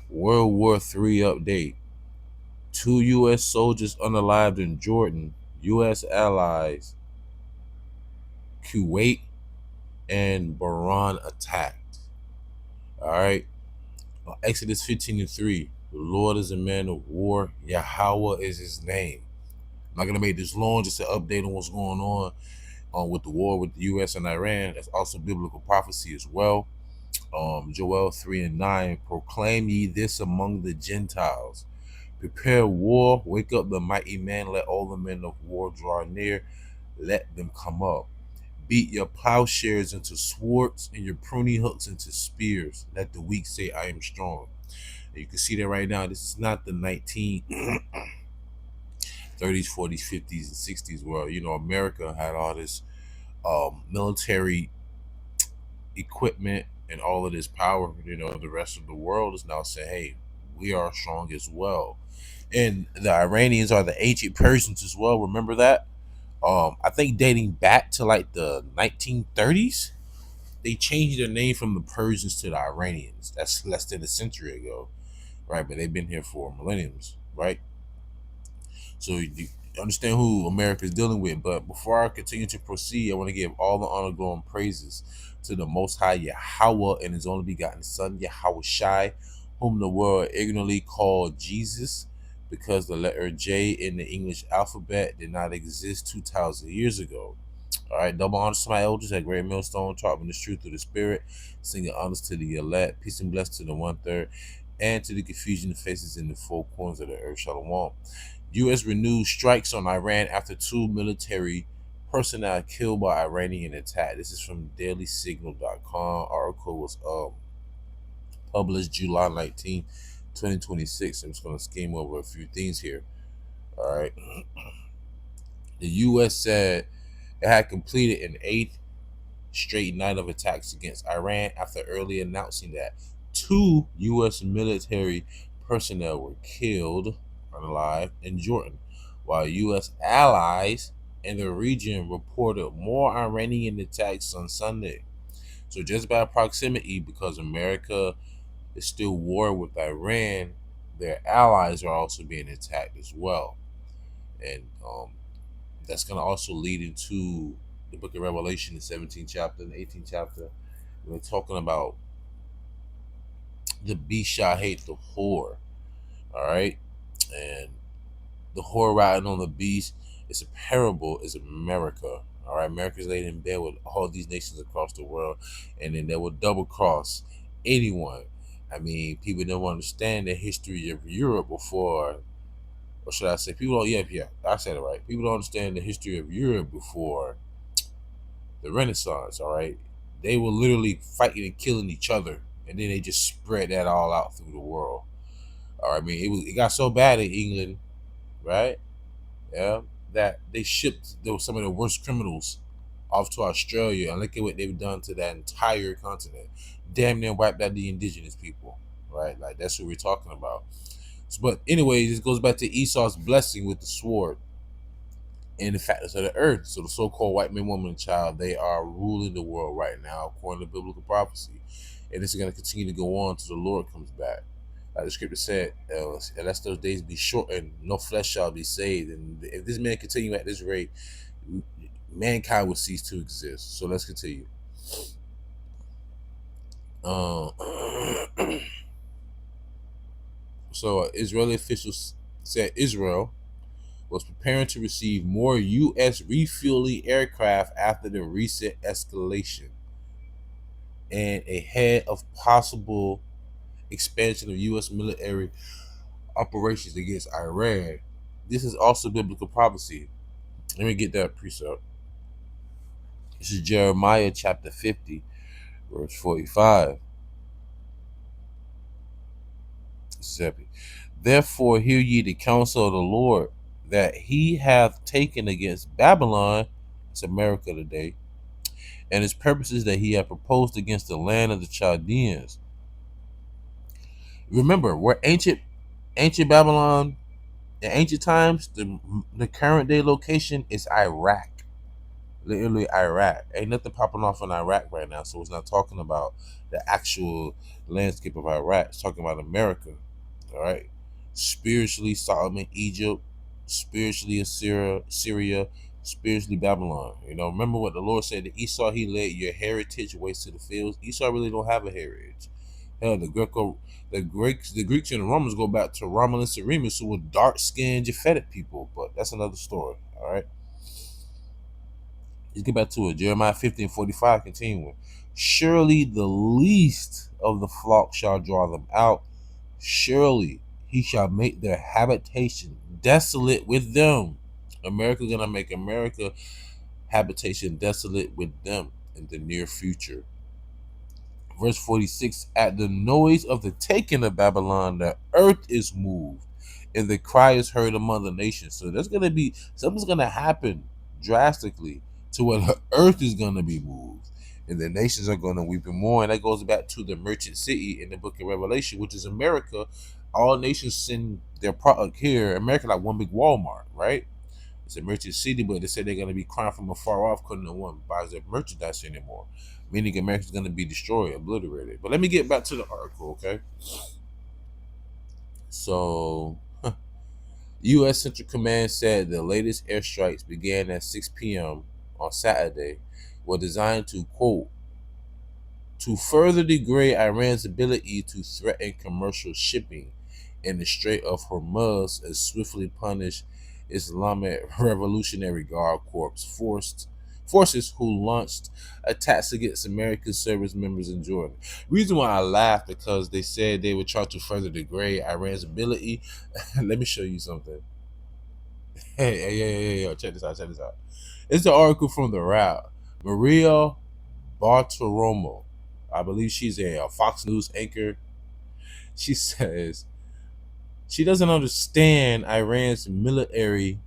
World War III update. 2 U.S. soldiers unalived in Jordan. U.S. allies Kuwait and Bahrain attacked. All right. Exodus 15:3. The Lord is a man of war. Yahawah is his name. I'm not going to make this long, just to update on what's going on with the war with the U.S. and Iran. That's also biblical prophecy as well. Joel 3:9. Proclaim ye this among the Gentiles. Prepare war, wake up the mighty man, let all the men of war draw near, let them come up. Beat your plowshares into swords and your pruning hooks into spears. Let the weak say, I am strong. And you can see that right now. This is not the 1930s, 40s, 50s, and 60s where, America had all this military equipment and all of this power. The rest of the world is now saying, hey, we are strong as well. And the Iranians are the ancient Persians as well. Remember that? I think dating back to like the 1930s, they changed their name from the Persians to the Iranians. That's less than a century ago, right? But they've been here for millenniums, right? So you understand who America is dealing with. But before I continue to proceed, I want to give all the honor, glory, and praises to the Most High Yahawah and His only begotten Son YAHAWASHI, whom the world ignorantly called Jesus, because the letter J in the English alphabet did not exist 2,000 years ago. All right, double honors to my elders at Great Millstone, taught me the truth of the Spirit, singing honors to the elect, peace and blessings to the 1/3, and to the confusion faces in the four corners of the earth. Shalom. U.S. renewed strikes on Iran after 2 military personnel killed by Iranian attack. This is from DailySignal.com. Article was published July 19, 2026. I'm just going to skim over a few things here. All right. The U.S. said it had completed an 8th straight night of attacks against Iran after early announcing that 2 U.S. military personnel were killed alive in Jordan, while U.S. allies in the region reported more Iranian attacks on Sunday. So just by proximity, because America is still war with Iran, their allies are also being attacked as well. And that's going to also lead into the book of Revelation, the 17th chapter and 18th chapter. We're talking about the beast shall hate the whore. All right. And the whore riding on the beast is a parable, is America. All right. America's laid in bed with all these nations across the world, and then they will double cross anyone. I mean, people don't understand the history of Europe before, or should I say, people don't, yeah, I said it right. People don't understand the history of Europe before the Renaissance, all right? They were literally fighting and killing each other, and then they just spread that all out through the world. All right, I mean, it got so bad in England, right? Yeah, that they shipped some of the worst criminals off to Australia, and look at what they've done to that entire continent. Damn near wiped out the indigenous people, right? Like, that's what we're talking about. So, but anyways, this goes back to Esau's blessing with the sword and the fatness of the earth. So the so-called white man, woman, and child, they are ruling the world right now according to biblical prophecy. And this is going to continue to go on until the Lord comes back. Like the scripture said, unless those days be shortened, no flesh shall be saved. And if this man continue at this rate, mankind will cease to exist. So let's continue. So Israeli officials said Israel was preparing to receive more U.S. refueling aircraft after the recent escalation and ahead of possible expansion of U.S. military operations against Iran. This is also biblical prophecy. Let me get that precept. This is Jeremiah chapter 50, verse 45. Therefore hear ye the counsel of the Lord that he hath taken against Babylon, it's America today, and his purposes that he hath proposed against the land of the Chaldeans. Remember, where ancient Babylon in ancient times, the current day location is Iraq. literally Iraq. Ain't nothing popping off in Iraq right now, so it's not talking about the actual landscape of Iraq. It's talking about America. All right, spiritually Solomon, Egypt, spiritually Syria, spiritually Babylon. You know, remember what the Lord said to Esau? He led your heritage waste to the fields. Esau really don't have a heritage. Hell, the Greeks and the Romans go back to Romulus and Remus, who were dark-skinned Japhetic people. But that's another story. All right. Let's get back to it. Jeremiah 15:45, continuing. Surely the least of the flock shall draw them out. Surely he shall make their habitation desolate with them. America's gonna make America habitation desolate with them in the near future. Verse 46, at the noise of the taking of Babylon, the earth is moved, and the cry is heard among the nations. So there's going to be, something's going to happen drastically to where the earth is going to be moved, and the nations are going to weep and mourn. And that goes back to the merchant city in the book of Revelation, which is America. All nations send their product here. America like one big Walmart, right? It's a merchant city, but they say they're going to be crying from afar off because no one buys their merchandise anymore, meaning America's going to be destroyed, obliterated. But let me get back to the article, okay? So, U.S. Central Command said the latest airstrikes began at 6 p.m. on Saturday were designed to, quote, to further degrade Iran's ability to threaten commercial shipping in the Strait of Hormuz and swiftly punish Islamic Revolutionary Guard Corps forces who launched attacks against American service members in Jordan. Reason why I laughed, because they said they would try to further degrade Iran's ability. Let me show you something. Hey, check this out. It's the article from the Route. Maria Bartiromo, I believe she's a Fox News anchor. She says she doesn't understand Iran's military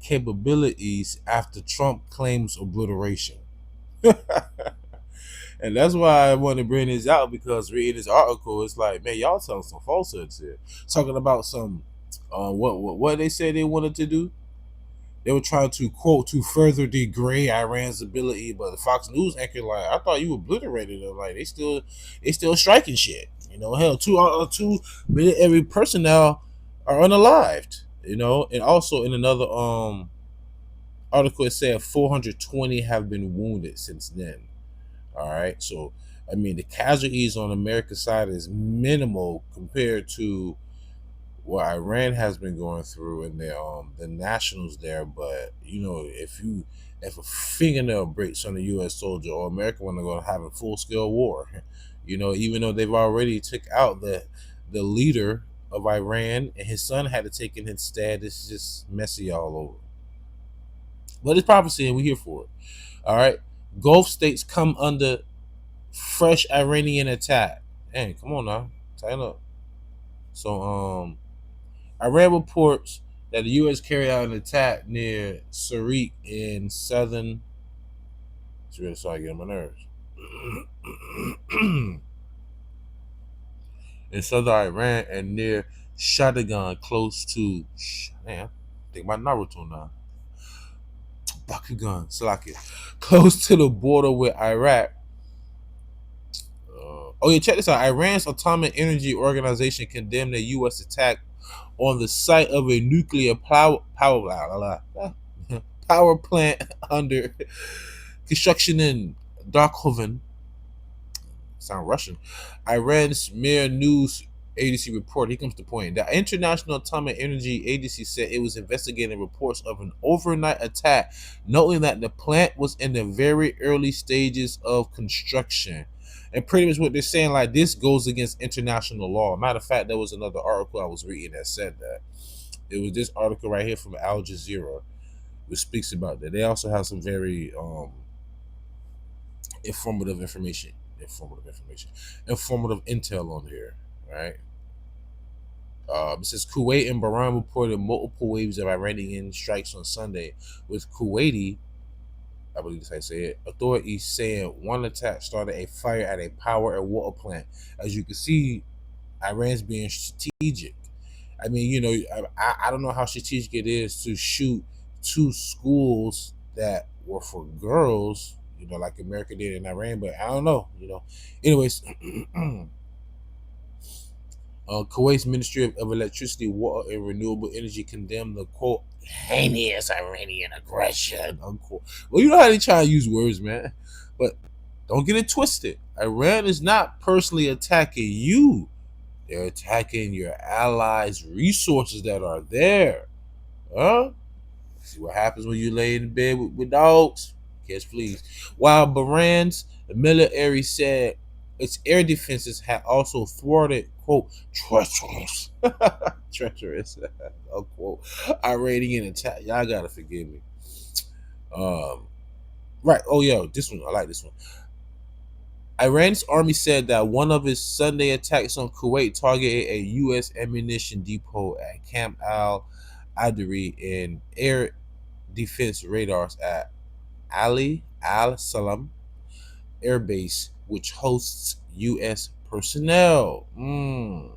capabilities after Trump claims obliteration. And that's why I want to bring this out, because reading this article, it's like, man, y'all telling some falsehoods here. Talking about some, what they said they wanted to do. They were trying to, quote, to further degrade Iran's ability, but the Fox News anchor like, I thought you obliterated them. Like they still striking shit. You know, hell, two military personnel are unalived. You know, and also in another article it said 420 have been wounded since then. All right, so I mean the casualties on America's side is minimal compared to what Iran has been going through and the nationals there. But you know, if a fingernail breaks on a U.S. soldier or America when they're going to have a full scale war, you know, even though they've already took out the leader of Iran and his son had to take it instead, it's just messy all over. But it's prophecy and we're here for it. All right. Gulf states come under fresh Iranian attack. Hey, come on now. Tighten up. So Iran reports that the U.S. carried out an attack near Sarik in southern. It's really starting to get on my nerves. In southern Iran and near Shadagan, close to. Man, think about Naruto now. Bakugan, Salakia, close to the border with Iraq. Oh yeah, check this out. Iran's Atomic Energy Organization condemned the U.S. attack on the site of a nuclear power plant under construction in Darkhoven. Sound Russian. Iran's Mir News Agency report. Here comes the point. The International Atomic Energy Agency said it was investigating reports of an overnight attack, noting that the plant was in the very early stages of construction. And pretty much what they're saying, like, this goes against international law. Matter of fact, there was another article I was reading that said that. It was this article right here from Al Jazeera, which speaks about that. They also have some very informative intel on here, right? It says Kuwait and Bahrain reported multiple waves of Iranian strikes on Sunday, with Kuwaiti, I believe that's how I say it, authorities saying one attack started a fire at a power and water plant. As you can see, Iran's being strategic. I mean, you know, I don't know how strategic it is to shoot two schools that were for girls, like America did in Iran, but I don't know, Anyways, Kuwait's Ministry of Electricity, Water, and Renewable Energy condemned the quote heinous Iranian aggression, unquote. Well, you know how they try to use words, man. But don't get it twisted. Iran is not personally attacking you. They're attacking your allies' resources that are there. Huh? See what happens when you lay in bed with dogs? Catch fleas. While Bahrain's military said its air defenses had also thwarted, quote, treacherous, unquote, Iranian attack. Y'all gotta forgive me. Right. Oh, yeah, this one. I like this one. Iran's army said that one of its Sunday attacks on Kuwait targeted a U.S. ammunition depot at Camp Al-Adri and air defense radars at Ali al-Salam Air Base, which hosts U.S. personnel. The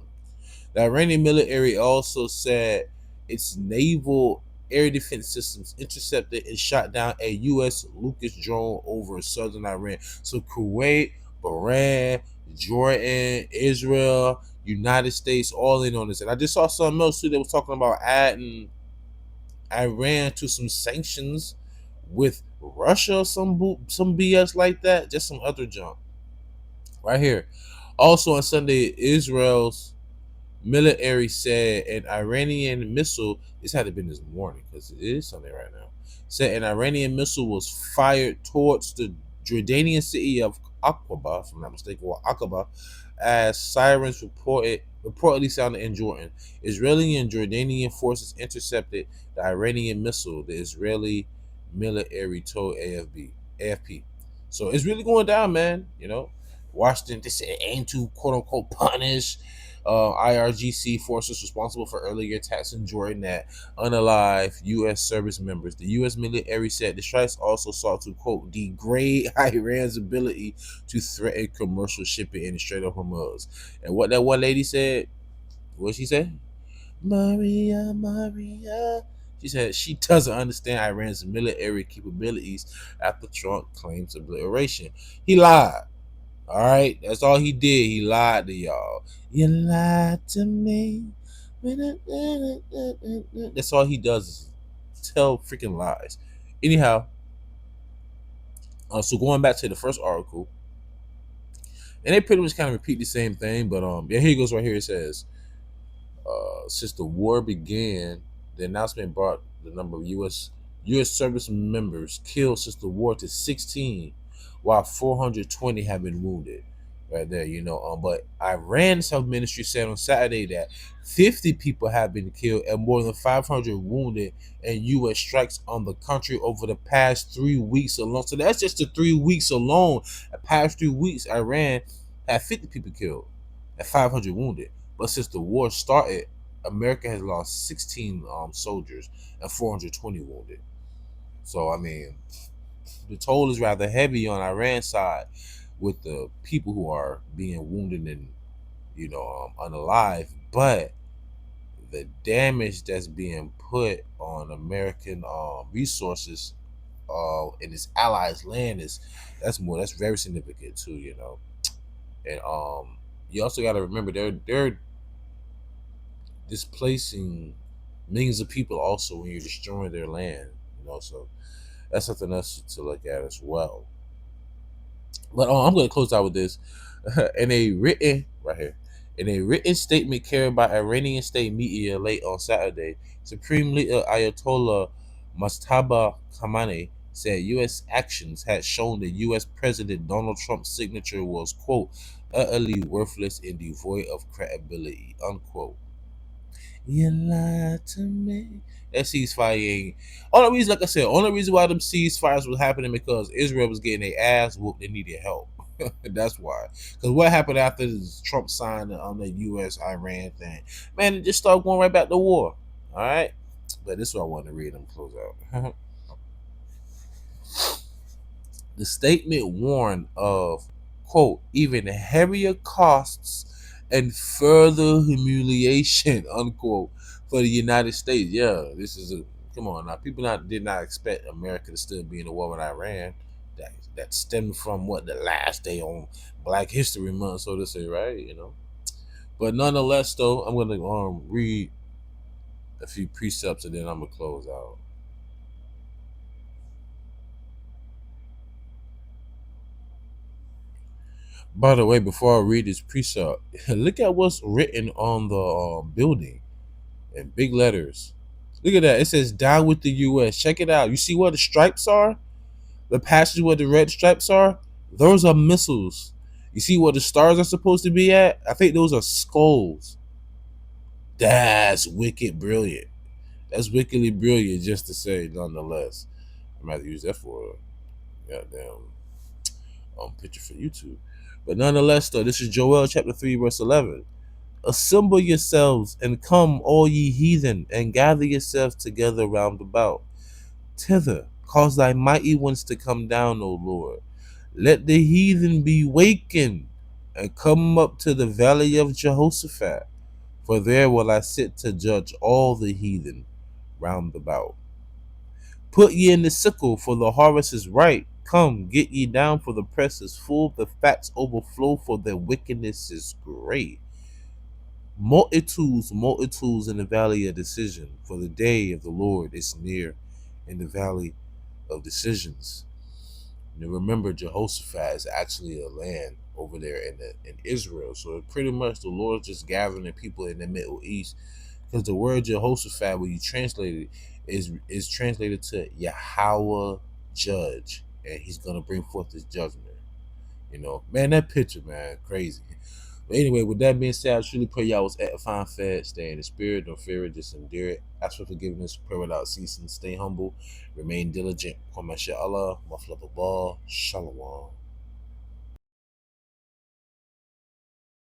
Iranian military also said its naval air defense systems intercepted and shot down a U.S. Lucas drone over southern Iran. So Kuwait, Bahrain, Jordan, Israel, United States, all in on this. And I just saw something else too that was talking about adding Iran to some sanctions with Russia or some BS like that. Just some other junk. Right here. Also on Sunday, Israel's military said an Iranian missile, this had to been this morning because it is Sunday right now, said an Iranian missile was fired towards the Jordanian city of Aqaba, if I'm not mistaken, or Aqaba, as sirens reportedly sounded in Jordan. Israeli and Jordanian forces intercepted the Iranian missile, the Israeli military told AFP. So it's really going down, man. Washington, they said aim to quote unquote punish IRGC forces responsible for earlier attacks in Jordan that unalived U.S. service members. The U.S. military said the strikes also sought to, quote, degrade Iran's ability to threaten commercial shipping in the Strait of Hormuz. And what that one lady said, what she said? Maria. She said she doesn't understand Iran's military capabilities after Trump claims obliteration. He lied. All right, that's all he did. He lied to y'all. You lied to me. That's all he does is tell freaking lies. Anyhow, so going back to the first article, and they pretty much kind of repeat the same thing, but yeah, here it goes right here. It says, since the war began, the announcement brought the number of U.S. service members killed since the war to 16. While 420 have been wounded. Right there, but Iran's health ministry said on Saturday that 50 people have been killed and more than 500 wounded in U.S. strikes on the country over the past 3 weeks alone. So that's just the 3 weeks alone. The past 3 weeks, Iran had 50 people killed and 500 wounded. But since the war started, America has lost 16 soldiers and 420 wounded. So, I mean, the toll is rather heavy on Iran's side with the people who are being wounded and unalive, but the damage that's being put on American resources in its allies' land that's very significant too, and you also got to remember they're displacing millions of people also when you're destroying their land, so that's something else to look at as well. But I'm going to close out with this. In a written statement carried by Iranian state media late on Saturday, Supreme Leader Ayatollah Mustaba Khamenei said U.S. actions had shown that U.S. President Donald Trump's signature was, quote, utterly worthless and devoid of credibility, unquote. You lied to me. That ceasefire ain't. Only reason, like I said, only reason why them ceasefires was happening because Israel was getting their ass whooped. They needed help. That's why. Because what happened after Trump signed on the U.S.-Iran thing? Man, it just started going right back to war. All right? But this is what I wanted to read and close out. The statement warned of, quote, even heavier costs and further humiliation, unquote, for the United States. Yeah, this is Come on now, people did not expect America to still be in a war with Iran. That stemmed from what, the last day on Black History Month, so to say, right? But nonetheless, though, I'm gonna read a few precepts and then I'm gonna close out. By the way, before I read this precept, look at what's written on the building in big letters. Look at that. It says "Die with the U.S." Check it out. You see what the stripes are? The patches where the red stripes are? Those are missiles. You see what the stars are supposed to be at? I think those are skulls. That's wicked brilliant. That's wickedly brilliant, just to say, nonetheless. I'm going to use that for a goddamn picture for YouTube. But nonetheless, though, this is Joel chapter 3, verse 11. Assemble yourselves and come, all ye heathen, and gather yourselves together round about. Thither, cause thy mighty ones to come down, O Lord. Let the heathen be wakened, and come up to the valley of Jehoshaphat. For there will I sit to judge all the heathen round about. Put ye in the sickle, for the harvest is ripe. Come, get ye down, for the press is full, the fats overflow, for their wickedness is great. Multitudes, multitudes in the valley of decision, for the day of the Lord is near in the valley of decisions. Now remember, Jehoshaphat is actually a land over there in Israel. So pretty much the Lord's just gathering the people in the Middle East, because the word Jehoshaphat, when you translate it, is translated to Yahawah, judge, and he's gonna bring forth his judgment. Man, that picture, man, crazy. But anyway, with that being said, I truly pray y'all was edifying, fed, stay in the spirit, don't fear it, just endure it. Ask for forgiveness, pray without ceasing, stay humble, remain diligent. Kwame Allah, Maflababa, Shalom.